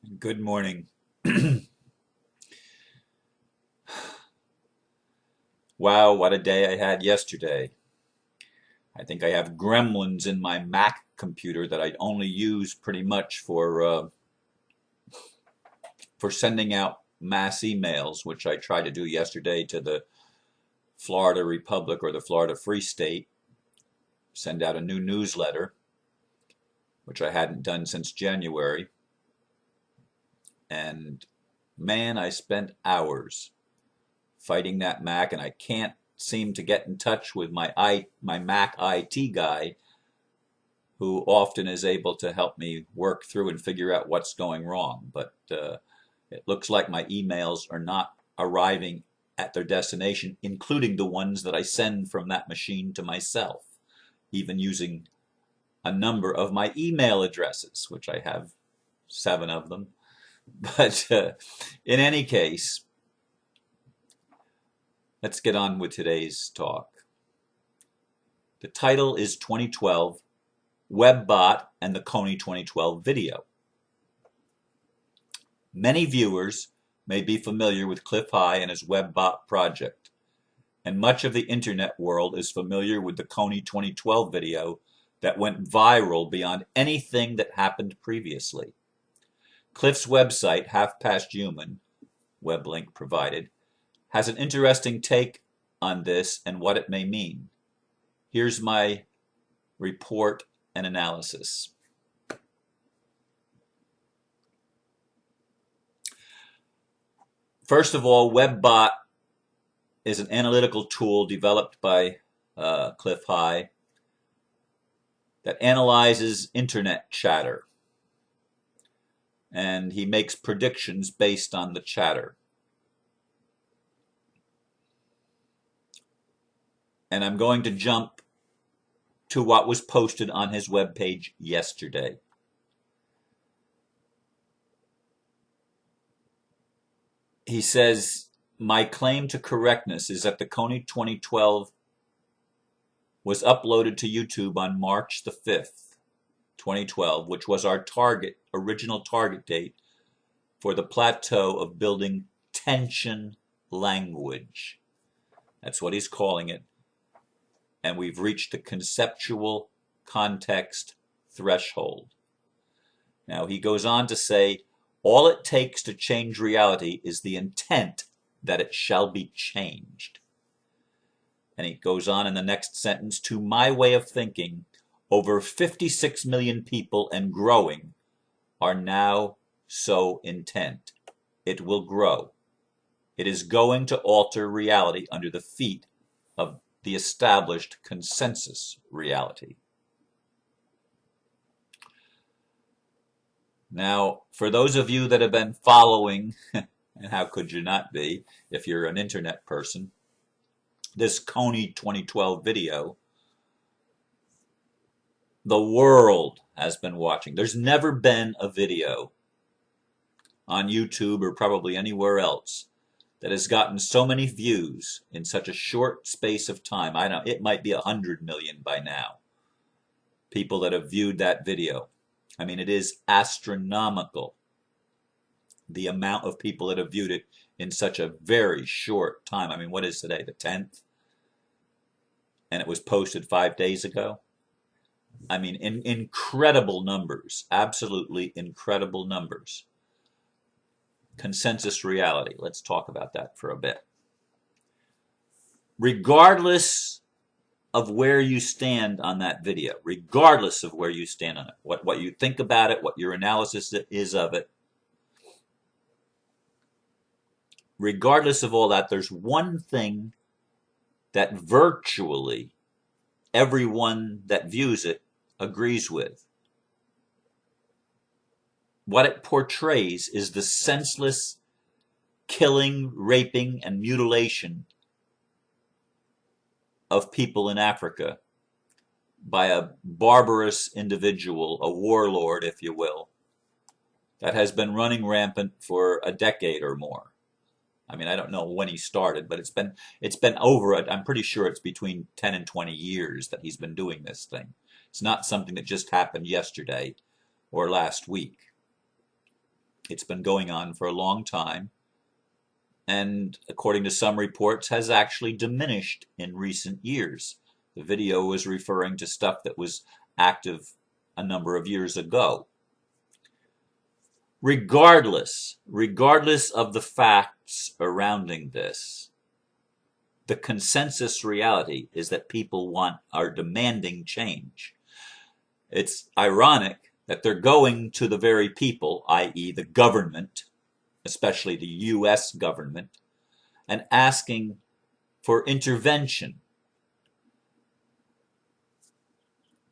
Good morning. Wow, what a day I had yesterday. I think I have gremlins in my Mac computer that I only use pretty much for sending out mass emails, which I tried to do yesterday to the Florida Republic or the Florida Free State, send out a new newsletter, which I hadn't done since January. And man, I spent hours fighting that Mac, and I can't seem to get in touch with my Mac IT guy, who often is able to help me work through and figure out what's going wrong. But it looks like my emails are not arriving at their destination, including the ones that I send from that machine to myself, even using a number of my email addresses, which I have 7 of them. But in any case, let's get on with today's talk. The title is 2012 WebBot and the Kony 2012 video. Many viewers may be familiar with Cliff High and his WebBot project, and much of the internet world is familiar with the Kony 2012 video that went viral beyond anything that happened previously. Cliff's website, Half Past Human, web link provided, has an interesting take on this and what it may mean. Here's my report and analysis. First of all, WebBot is an analytical tool developed by Cliff High that analyzes internet chatter, and he makes predictions based on the chatter. And I'm going to jump to what was posted on his webpage yesterday. He says, my claim to correctness is that the Kony 2012 was uploaded to YouTube on March the 5th, 2012, which was our original target date for the plateau of building tension language. That's what he's calling it. And we've reached the conceptual context threshold. Now, he goes on to say, all it takes to change reality is the intent that it shall be changed. And he goes on in the next sentence, to my way of thinking, over 56 million people and growing are now so intent. It will grow. It is going to alter reality under the feet of the established consensus reality. Now, for those of you that have been following, and how could you not be if you're an internet person, this Kony 2012 video, the world has been watching. There's never been a video on YouTube or probably anywhere else that has gotten so many views in such a short space of time. I know it might be 100 million by now, people that have viewed that video. I mean, it is astronomical, the amount of people that have viewed it in such a very short time. I mean, what is today, the 10th? And it was posted 5 days ago. I mean, incredible numbers, absolutely incredible numbers. Consensus reality. Let's talk about that for a bit. Regardless of where you stand on that video, regardless of where you stand on it, what you think about it, what your analysis is of it, regardless of all that, there's one thing that virtually everyone that views it agrees with. What it portrays is the senseless killing, raping, and mutilation of people in Africa by a barbarous individual, a warlord, if you will, that has been running rampant for a decade or more. I mean, I don't know when he started, but it's been over, I'm pretty sure it's between 10 and 20 years that he's been doing this thing. It's not something that just happened yesterday or last week. It's been going on for a long time, and according to some reports, has actually diminished in recent years. The video was referring to stuff that was active a number of years ago. Regardless of the facts surrounding this, the consensus reality is that people are demanding change. It's ironic that they're going to the very people, i.e. the government, especially the U.S. government, and asking for intervention.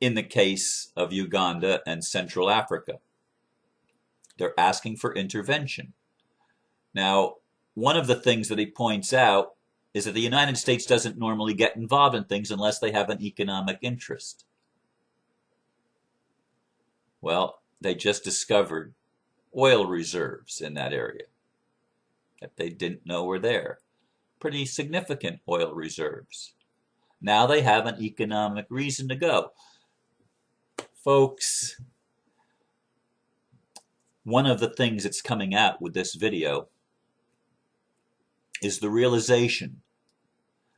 In the case of Uganda and Central Africa, they're asking for intervention. Now, one of the things that he points out is that the United States doesn't normally get involved in things unless they have an economic interest. Well, they just discovered oil reserves in that area that they didn't know were there. Pretty significant oil reserves. Now they have an economic reason to go. Folks, one of the things that's coming out with this video is the realization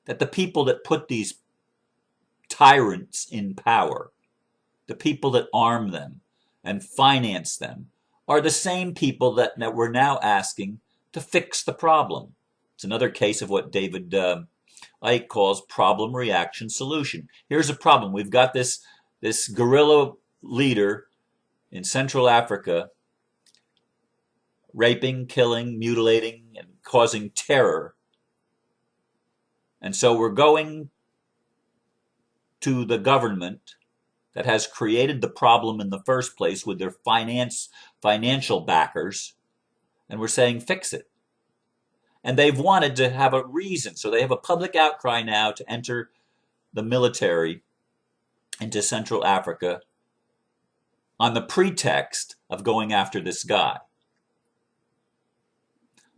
that the people that put these tyrants in power, the people that arm them and finance them, are the same people that we're now asking to fix the problem. It's another case of what David Icke calls problem, reaction, solution. Here's a problem. We've got this guerrilla leader in Central Africa raping, killing, mutilating, and causing terror. And so we're going to the government that has created the problem in the first place with their financial backers, and we're saying fix it. And they've wanted to have a reason, so they have a public outcry now to enter the military into Central Africa on the pretext of going after this guy.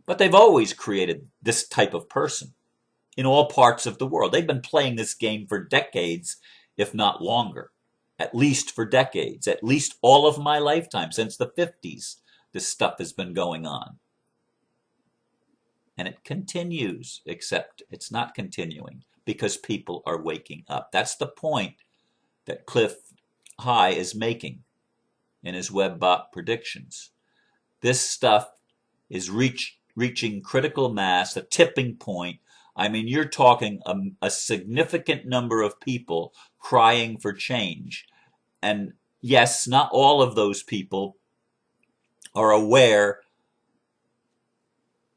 But they've always created this type of person in all parts of the world. They've been playing this game for decades, if not longer. At least for decades, at least all of my lifetime, since the 50s, this stuff has been going on. And it continues, except it's not continuing because people are waking up. That's the point that Cliff High is making in his WebBot predictions. This stuff is reaching critical mass, a tipping point. I mean, you're talking a significant number of people crying for change. And yes, not all of those people are aware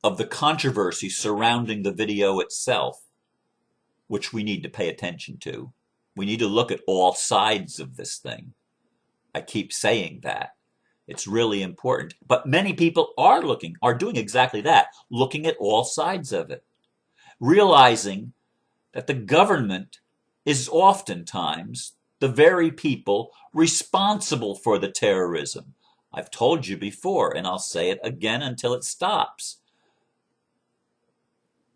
of the controversy surrounding the video itself, which we need to pay attention to. We need to look at all sides of this thing. I keep saying that. It's really important. But many people are doing exactly that, looking at all sides of it, realizing that the government is oftentimes the very people responsible for the terrorism. I've told you before, and I'll say it again until it stops.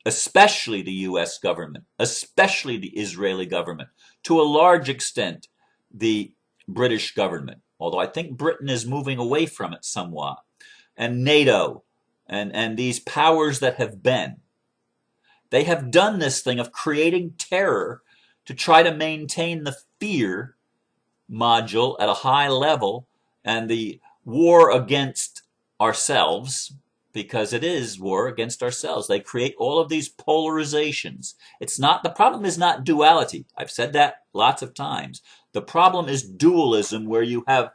Especially the U.S. government, especially the Israeli government, to a large extent the British government, although I think Britain is moving away from it somewhat, and NATO, and these powers that have been. They have done this thing of creating terror to try to maintain the fear module at a high level and the war against ourselves, because it is war against ourselves. They create all of these polarizations. The problem is not duality. I've said that lots of times. The problem is dualism, where you have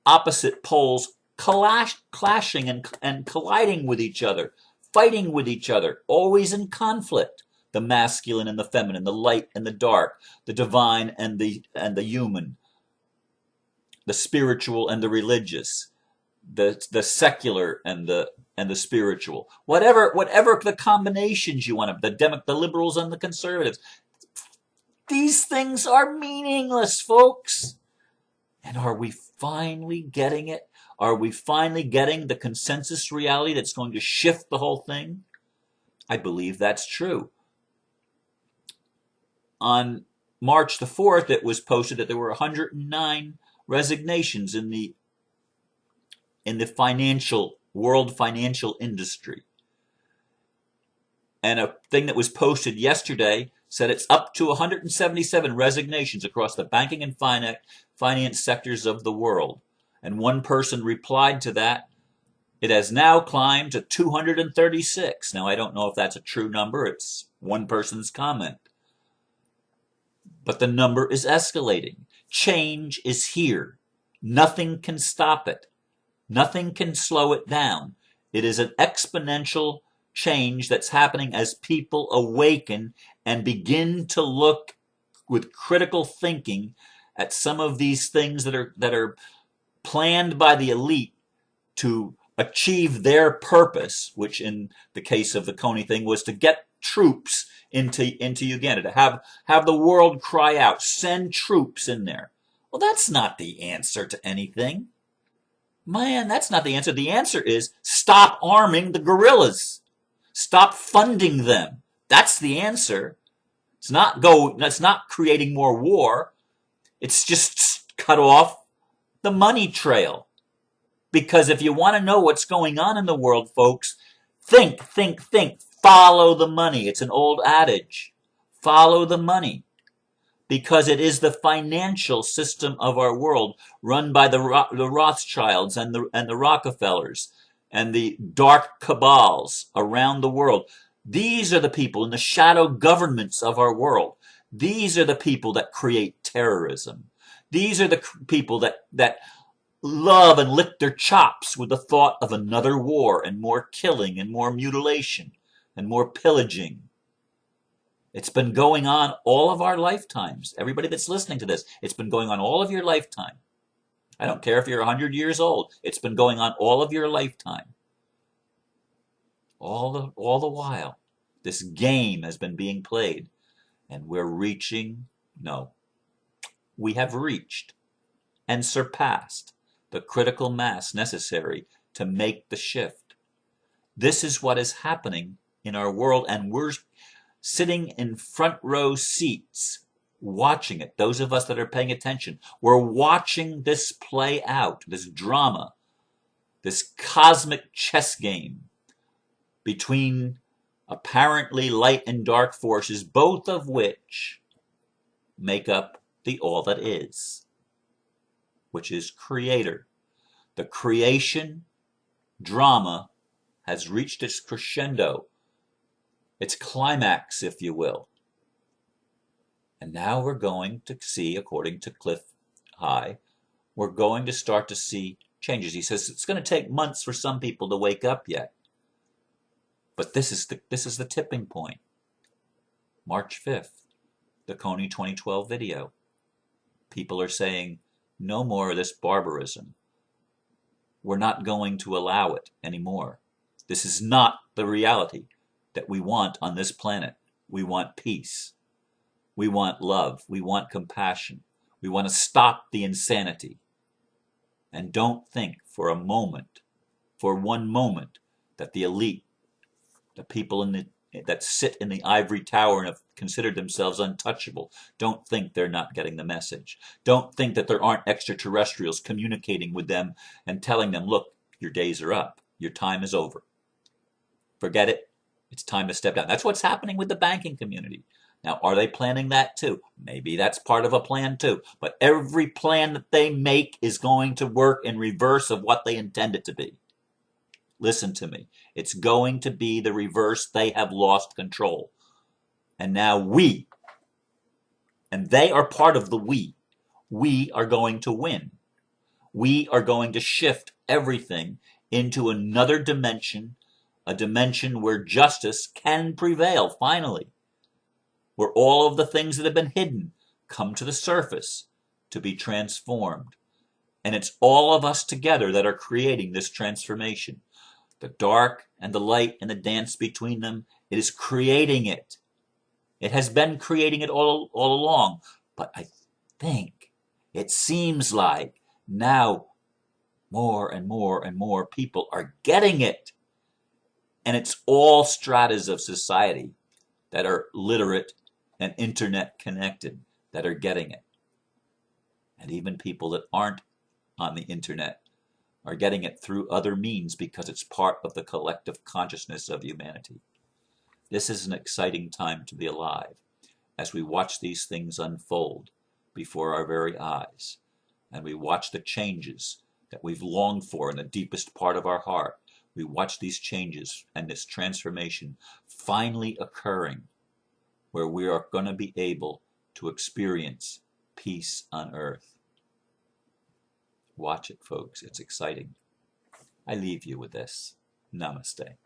opposite poles clashing and colliding with each other, fighting with each other, always in conflict. The masculine and the feminine, the light and the dark, the divine and the human, the spiritual and the religious, the secular and the spiritual. Whatever the combinations you want to, the liberals and the conservatives. These things are meaningless, folks. And are we finally getting it? Are we finally getting the consensus reality that's going to shift the whole thing? I believe that's true. On March the 4th, it was posted that there were 109 resignations in the in the world financial industry. And a thing that was posted yesterday said it's up to 177 resignations across the banking and finance sectors of the world. And one person replied to that, it has now climbed to 236. Now, I don't know if that's a true number. It's one person's comment. But the number is escalating. Change is here. Nothing can stop it. Nothing can slow it down. It is an exponential change that's happening as people awaken and begin to look with critical thinking at some of these things that are planned by the elite to achieve their purpose, which in the case of the Kony thing was to get troops into Uganda, to have the world cry out, send troops in there. Well, that's not the answer to anything. Man, that's not the answer. The answer is stop arming the guerrillas. Stop funding them. That's the answer. It's not creating more war. It's just cut off the money trail. Because if you want to know what's going on in the world, folks, think. Follow the money. It's an old adage. Follow the money. Because it is the financial system of our world run by the Rothschilds and the Rockefellers and the dark cabals around the world. These are the people in the shadow governments of our world. These are the people that create terrorism. These are the people that love and lick their chops with the thought of another war and more killing and more mutilation and more pillaging. It's been going on all of our lifetimes. Everybody that's listening to this, it's been going on all of your lifetime. I don't care if you're 100 years old. It's been going on all of your lifetime. All the while, this game has been being played. And we have reached and surpassed the critical mass necessary to make the shift. This is what is happening in our world, and we're sitting in front row seats watching it. Those of us that are paying attention, we're watching this play out, this drama, this cosmic chess game between apparently light and dark forces, both of which make up the all that is, which is creator. The creation drama has reached its crescendo, its climax, if you will. And now we're going to see, according to Cliff High, we're going to start to see changes. He says it's going to take months for some people to wake up yet. But this is the tipping point. March 5th, the Kony 2012 video. People are saying, no more of this barbarism. We're not going to allow it anymore. This is not the reality that we want on this planet. We want peace. We want love. We want compassion. We want to stop the insanity. And don't think for one moment, that the elite, the people that sit in the ivory tower and have considered themselves untouchable, don't think they're not getting the message. Don't think that there aren't extraterrestrials communicating with them and telling them, look, your days are up. Your time is over. Forget it. It's time to step down. That's what's happening with the banking community. Now, are they planning that too? Maybe that's part of a plan too. But every plan that they make is going to work in reverse of what they intend it to be. Listen to me. It's going to be the reverse. They have lost control. And now and they are part of the we are going to win. We are going to shift everything into another dimension, a dimension where justice can prevail, finally. Where all of the things that have been hidden come to the surface to be transformed. And it's all of us together that are creating this transformation. The dark and the light and the dance between them, it is creating it. It has been creating it all along. But I think it seems like now more and more and more people are getting it. And it's all stratas of society that are literate and internet connected that are getting it. And even people that aren't on the internet are getting it through other means because it's part of the collective consciousness of humanity. This is an exciting time to be alive as we watch these things unfold before our very eyes, and we watch the changes that we've longed for in the deepest part of our heart. We watch these changes and this transformation finally occurring, where we are going to be able to experience peace on earth. Watch it, folks. It's exciting. I leave you with this. Namaste.